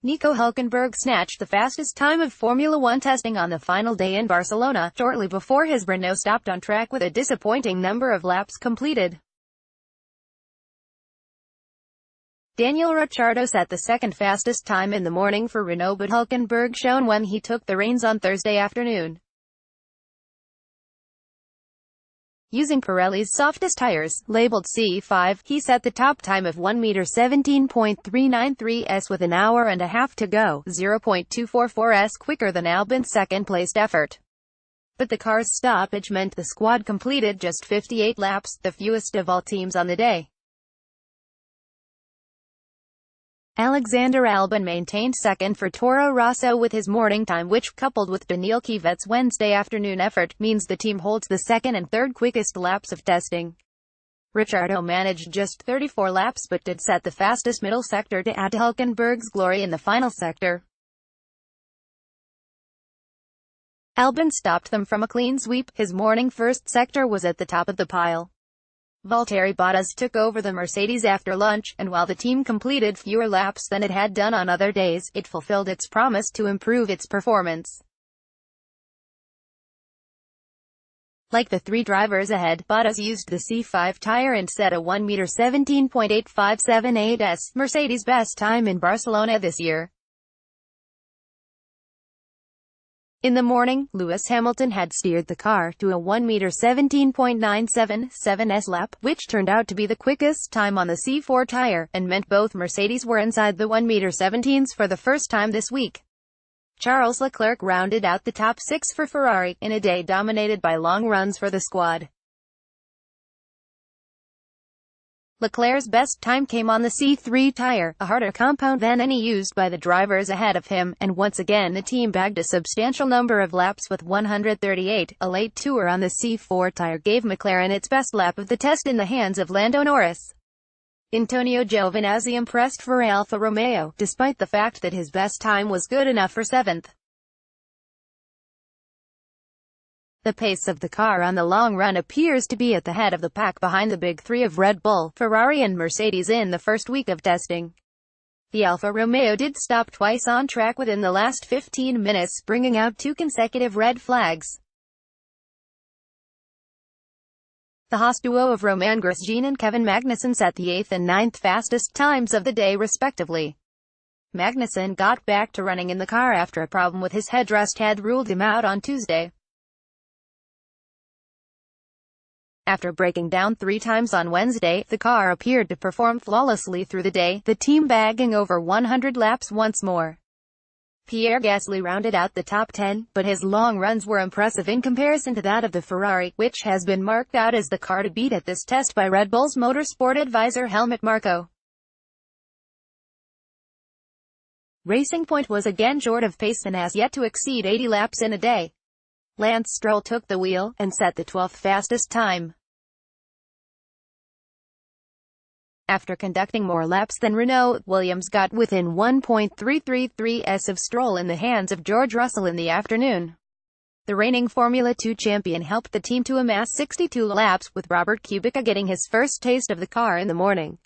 Nico Hulkenberg snatched the fastest time of Formula One testing on the final day in Barcelona, shortly before his Renault stopped on track with a disappointing number of laps completed. Daniel Ricciardo set the second fastest time in the morning for Renault, but Hulkenberg shone when he took the reins on Thursday afternoon. Using Pirelli's softest tires, labeled C5, he set the top time of 1:17.393 s with an hour and a half to go, 0.244 s quicker than Albon's second-placed effort. But the car's stoppage meant the squad completed just 58 laps, the fewest of all teams on the day. Alexander Albon maintained second for Toro Rosso with his morning time, which, coupled with Daniil Kvyat's Wednesday afternoon effort, means the team holds the second and third quickest laps of testing. Ricciardo managed just 34 laps but did set the fastest middle sector to add to Hulkenberg's glory in the final sector. Albon stopped them from a clean sweep. His morning first sector was at the top of the pile. Valtteri Bottas took over the Mercedes after lunch, and while the team completed fewer laps than it had done on other days, it fulfilled its promise to improve its performance. Like the three drivers ahead, Bottas used the C5 tire and set a 1:17.8578 s, Mercedes' best time in Barcelona this year. In the morning, Lewis Hamilton had steered the car to a 1:17.977 s lap, which turned out to be the quickest time on the C4 tire, and meant both Mercedes were inside the 1:17s for the first time this week. Charles Leclerc rounded out the top six for Ferrari, in a day dominated by long runs for the squad. Leclerc's best time came on the C3 tire, a harder compound than any used by the drivers ahead of him, and once again the team bagged a substantial number of laps with 138. A late tour on the C4 tire gave McLaren its best lap of the test in the hands of Lando Norris. Antonio Giovinazzi impressed for Alfa Romeo, despite the fact that his best time was good enough for seventh. The pace of the car on the long run appears to be at the head of the pack behind the big three of Red Bull, Ferrari and Mercedes in the first week of testing. The Alfa Romeo did stop twice on track within the last 15 minutes, bringing out two consecutive red flags. The Haas duo of Romain Grosjean and Kevin Magnussen set the 8th and 9th fastest times of the day respectively. Magnussen got back to running in the car after a problem with his headrest had ruled him out on Tuesday. After breaking down 3 times on Wednesday, the car appeared to perform flawlessly through the day, the team bagging over 100 laps once more. Pierre Gasly rounded out the top 10, but his long runs were impressive in comparison to that of the Ferrari, which has been marked out as the car to beat at this test by Red Bull's motorsport advisor Helmut Marko. Racing Point was again short of pace and has yet to exceed 80 laps in a day. Lance Stroll took the wheel, and set the 12th fastest time. After conducting more laps than Renault, Williams got within 1.333 s of Stroll in the hands of George Russell in the afternoon. The reigning Formula 2 champion helped the team to amass 62 laps, with Robert Kubica getting his first taste of the car in the morning.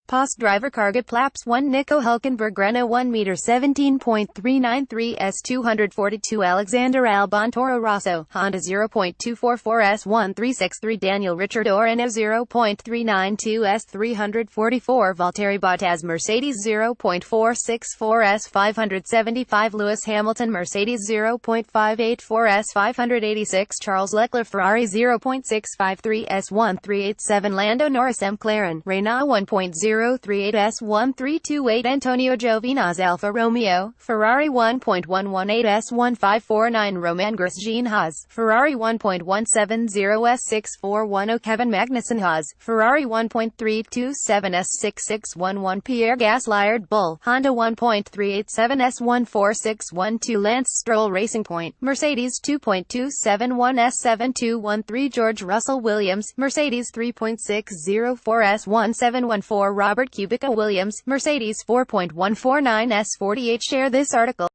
Post driver Cargap laps 1 Nico Hulkenberg Renault 1:17.393 s 242 Alexander Albon Toro Rosso Honda 0.244 s 1363 Daniel Ricciardo Renault 0.392 s 344 Valtteri Bottas Mercedes 0.464 s 575 Lewis Hamilton Mercedes 0.584 s 586 Charles Leclerc Ferrari 0.653 s 1387 Lando Norris McLaren Renault 1.038 s 1328 Antonio Giovinazzi Alfa Romeo Ferrari 1.118 s 1549 Romain Grosjean Haas Ferrari 1.170 s 6410 Kevin Magnussen Haas Ferrari 1.327 s 6611 Pierre Gasly Red Bull Honda 1.387 s 14612 Lance Stroll Racing Point Mercedes 2.271 s 7213 George Russell Williams Mercedes 3.604 s 1714 Robert Kubica Williams Mercedes 4.149 s 48 Share this article